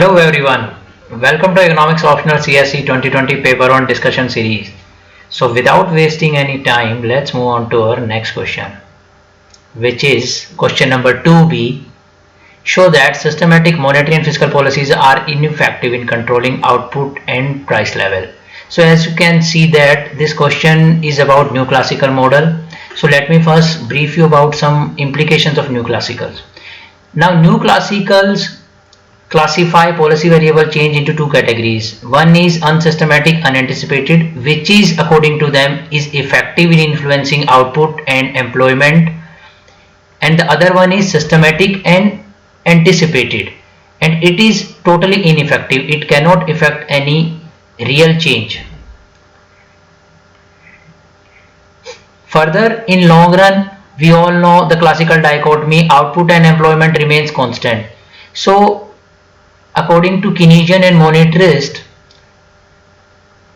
Hello everyone, welcome to Economics Optional CSE 2020 paper on discussion series. So without wasting any time, let's move on to our next question, which is question number 2b. Show that systematic monetary and fiscal policies are ineffective in controlling output and price level. So as you can see that this question is about new classical model. So let me first brief you about some implications of new classicals. Now new classicals classify policy variable change into two categories. One is unsystematic, unanticipated, which is according to them is effective in influencing output and employment, and the other one is systematic and anticipated, and it is totally ineffective. It cannot affect any real change. Further, in long run, we all know the classical dichotomy output and employment remains constant. So according to Keynesian and monetarist,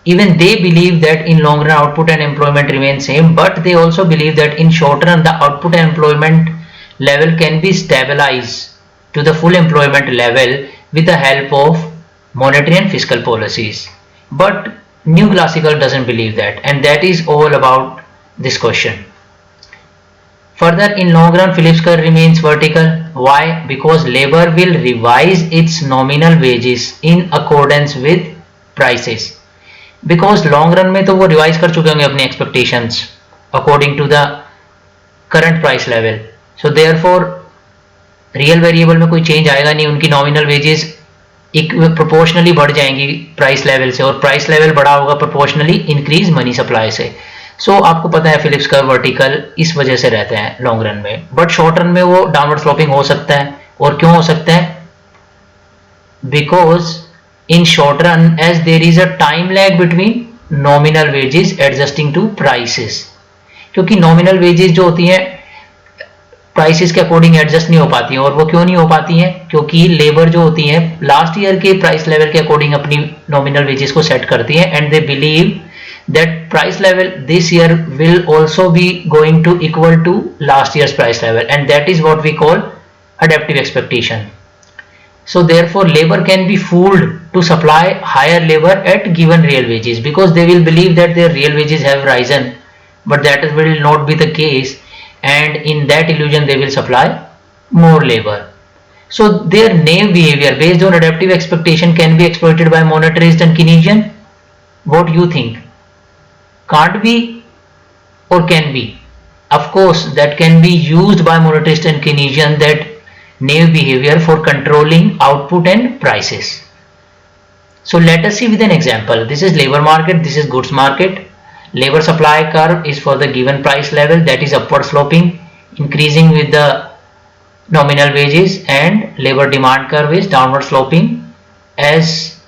even they believe that in long run output and employment remain same, but they also believe that in short run the output and employment level can be stabilized to the full employment level with the help of monetary and fiscal policies. But new classical doesn't believe that, and that is all about this question. Further, in long run, Phillips curve remains vertical. Why? Because labor will revise its nominal wages in accordance with prices. Because long run में तो वो revise कर चुके होंगे अपने expectations according to the current price level. So therefore, real variable में कोई change आएगा नहीं. उनकी nominal wages proportionally बढ़ जाएंगी price level से, और price level बढ़ा होगा proportionally increase money supply से. आपको पता है फिलिप्स कर्व वर्टिकल इस वजह से रहते हैं लॉन्ग रन में, बट शॉर्ट रन में वो डाउनवर्ड स्लोपिंग हो सकता है. और क्यों हो सकता है? Because in short run as there is a time lag between nominal wages adjusting to prices. क्योंकि नॉमिनल वेजेस जो होती हैं प्राइसेस के अकॉर्डिंग एडजस्ट नहीं हो पाती हैं. और वो क्यों नहीं हो पाती हैं? क्योंकि लेबर जो होती है लास्ट ईयर के प्राइस लेवल के अकॉर्डिंग अपनी नॉमिनल वेजेस को सेट करती है, and they believe that price level this year will also be going to equal to last year's price level, and that is what we call adaptive expectation. So therefore labor can be fooled to supply higher labor at given real wages, because they will believe that their real wages have risen, but that will not be the case, and in that illusion they will supply more labor. So their naive behavior based on adaptive expectation can be exploited by monetarist and Keynesian. What do you think? Can't be or can be? Of course that can be used by monetarist and Keynesian, that naive behavior for controlling output and prices. So let us see with an example. This is labor market, this is goods market. Labor supply curve is for the given price level, that is upward sloping, increasing with the nominal wages, and labor demand curve is downward sloping. As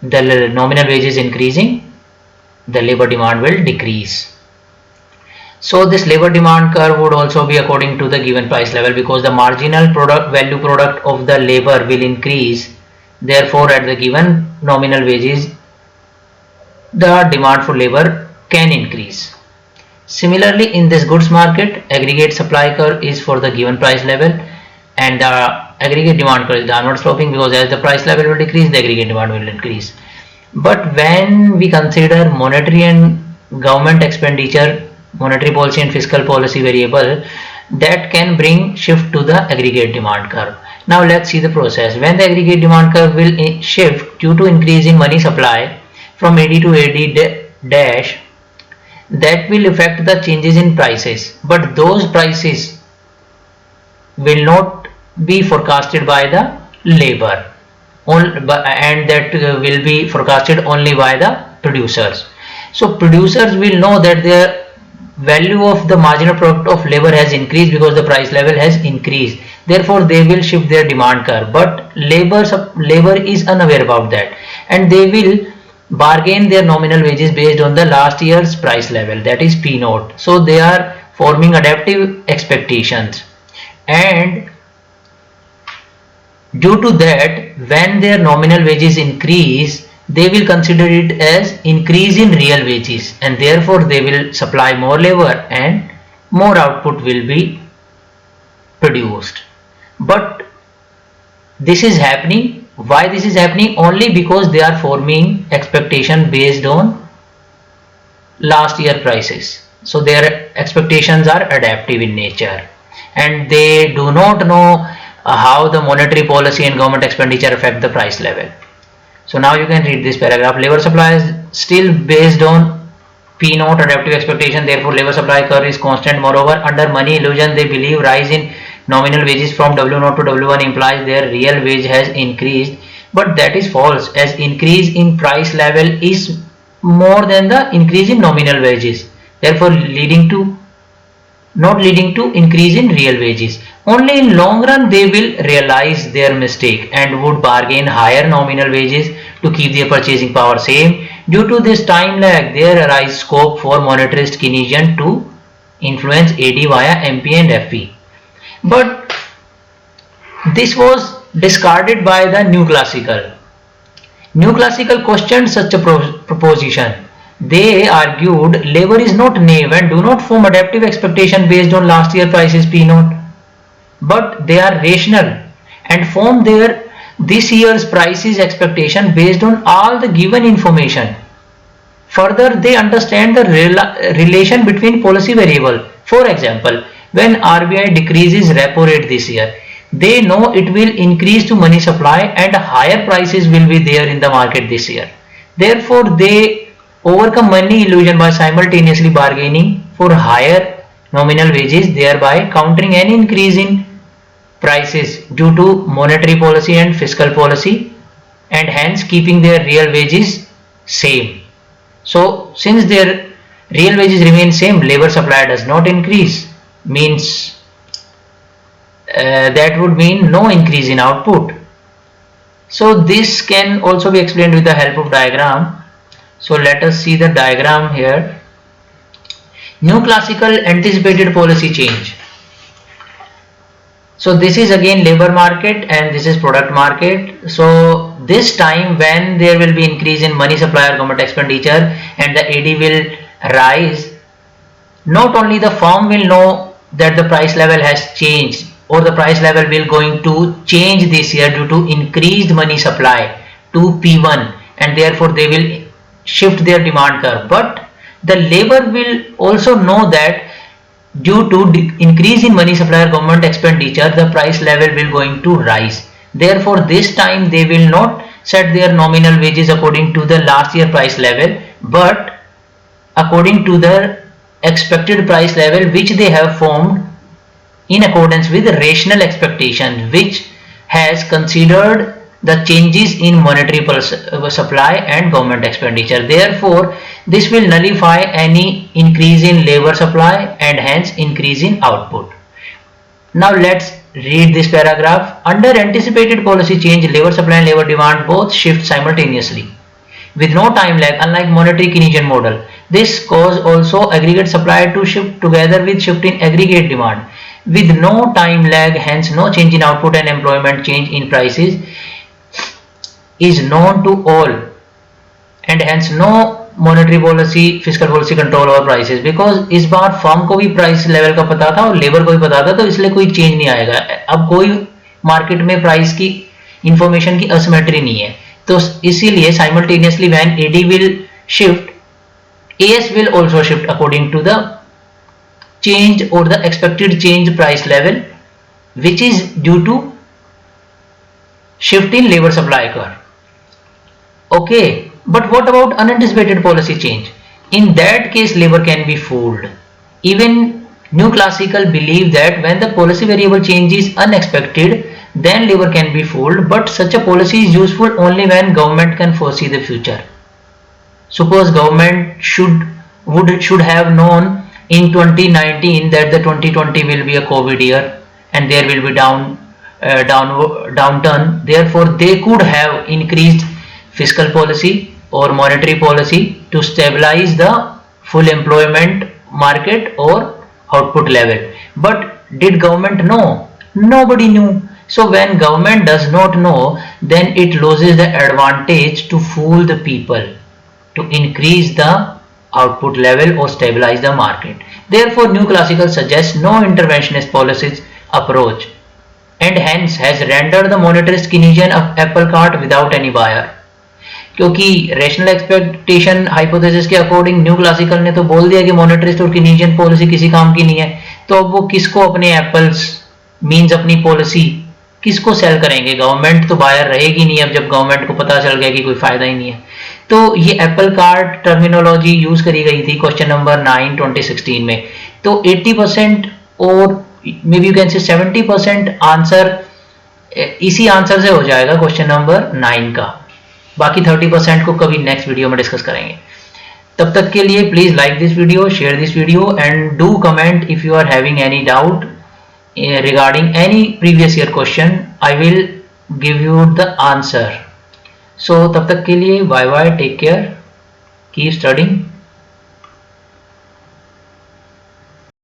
the nominal wage is increasing, the labor demand will decrease. So this labor demand curve would also be according to the given price level, because the marginal value product of the labor will increase. Therefore at the given nominal wages the demand for labor can increase. Similarly in this goods market, aggregate supply curve is for the given price level, and the aggregate demand curve is downward sloping, because as the price level will decrease the aggregate demand will increase. But when we consider monetary and government expenditure, monetary policy and fiscal policy variable, that can bring shift to the aggregate demand curve. Now let's see the process. When the aggregate demand curve will shift due to increase in money supply from AD to AD dash, that will affect the changes in prices, but those prices will not be forecasted by the labor, and that will be forecasted only by the producers. So producers will know that the value of the marginal product of labor has increased because the price level has increased. Therefore they will shift their demand curve, but labor is unaware about that, and they will bargain their nominal wages based on the last year's price level, that is P naught. So they are forming adaptive expectations, and due to that when their nominal wages increase, they will consider it as increase in real wages, and therefore they will supply more labor and more output will be produced. But this is happening Why this is happening? Only because they are forming expectation based on last year prices. So their expectations are adaptive in nature, and they do not know how the monetary policy and government expenditure affect the price level. So now you can read this paragraph. Labor supply is still based on P naught adaptive expectation, therefore labor supply curve is constant. Moreover, under money illusion, they believe rise in nominal wages from W naught to W1 implies their real wage has increased, but that is false, as increase in price level is more than the increase in nominal wages, therefore not leading to increase in real wages. Only in long run they will realize their mistake and would bargain higher nominal wages to keep their purchasing power same. Due to this time lag, there arises scope for monetarist Keynesian to influence AD via MP and FP. But this was discarded by the New Classical. New Classical questioned such a proposition. They argued labor is not naive and do not form adaptive expectation based on last year prices P naught, but they are rational and form their this year's prices expectation based on all the given information. Further, they understand the relation between policy variable. For example, when RBI decreases repo rate this year, they know it will increase to money supply and higher prices will be there in the market this year. Therefore, they overcome money illusion by simultaneously bargaining for higher nominal wages, thereby countering any increase in prices due to monetary policy and fiscal policy, and hence keeping their real wages same. So since their real wages remain same, labor supply does not increase, means that would mean no increase in output. So this can also be explained with the help of diagram. So let us see the diagram here. New Classical anticipated policy change. So this is again labor market and this is product market. So this time when there will be increase in money supply or government expenditure and the AD will rise, not only the firm will know that the price level has changed or the price level will going to change this year due to increased money supply to P1, and therefore they will shift their demand curve, but the labor will also know that due to increase in money supply or government expenditure, the price level will going to rise. Therefore, this time they will not set their nominal wages according to the last year price level, but according to the expected price level which they have formed in accordance with rational expectation, which has considered the changes in monetary supply and government expenditure. Therefore, this will nullify any increase in labor supply and hence increase in output. Now let's read this paragraph. Under anticipated policy change, labor supply and labor demand both shift simultaneously with no time lag, unlike monetary Keynesian model. This cause also aggregate supply to shift together with shift in aggregate demand with no time lag, hence no change in output and employment change in prices is known to all, and hence no monetary policy fiscal policy control over prices, because इस बार firm को भी price level का पता था और labour को भी पता था, तो इसलिए कोई चेंज नहीं आएगा. अब कोई मार्केट में प्राइस की इंफॉर्मेशन की असिमेट्री नहीं है, तो इसीलिए simultaneously when AD will shift, AS will also shift according to the change or the expected change price level, which is due to shift in labor supply curve. Okay, but what about unanticipated policy change? In that case, labor can be fooled. Even New Classical believe that when the policy variable change is unexpected, then labor can be fooled, but such a policy is useful only when government can foresee the future. Suppose government should have known in 2019 that the 2020 will be a COVID year and there will be downturn. Therefore, they could have increased fiscal policy or monetary policy to stabilize the full employment market or output level. But did government know? Nobody knew. So when government does not know, then it loses the advantage to fool the people, to increase the output level or stabilize the market. Therefore, New Classical suggests no interventionist policies approach. and hence has rendered the monetarist Keynesian apple cart without any buyer। क्योंकि rational expectation hypothesis के according new classical ने तो बोल दिया कि मोनेटरिस्ट और Keynesian policy किसी काम की नहीं है, तो अब वो किसको अपने एप्पल्स मींस अपनी पॉलिसी किसको सेल करेंगे? गवर्नमेंट तो बायर रहेगी नहीं अब, जब गवर्नमेंट को पता चल गया कि कोई फायदा ही नहीं है। तो ये एप्पल कार्ट टर्मिनोलॉजी यूज करी गई थी क्वेश्चन नंबर 9 2016 में। तो 80% और may be you can say 70% answer इसी आंसर से हो जाएगा क्वेश्चन नंबर 9 का। बाकी 30% को कभी नेक्स्ट वीडियो में डिस्कस करेंगे। तब तक के लिए please like this video, share this video and do comment if you are having any doubt regarding any previous year question. I will give you the answer. So तब तक के लिए bye bye, take care, keep studying.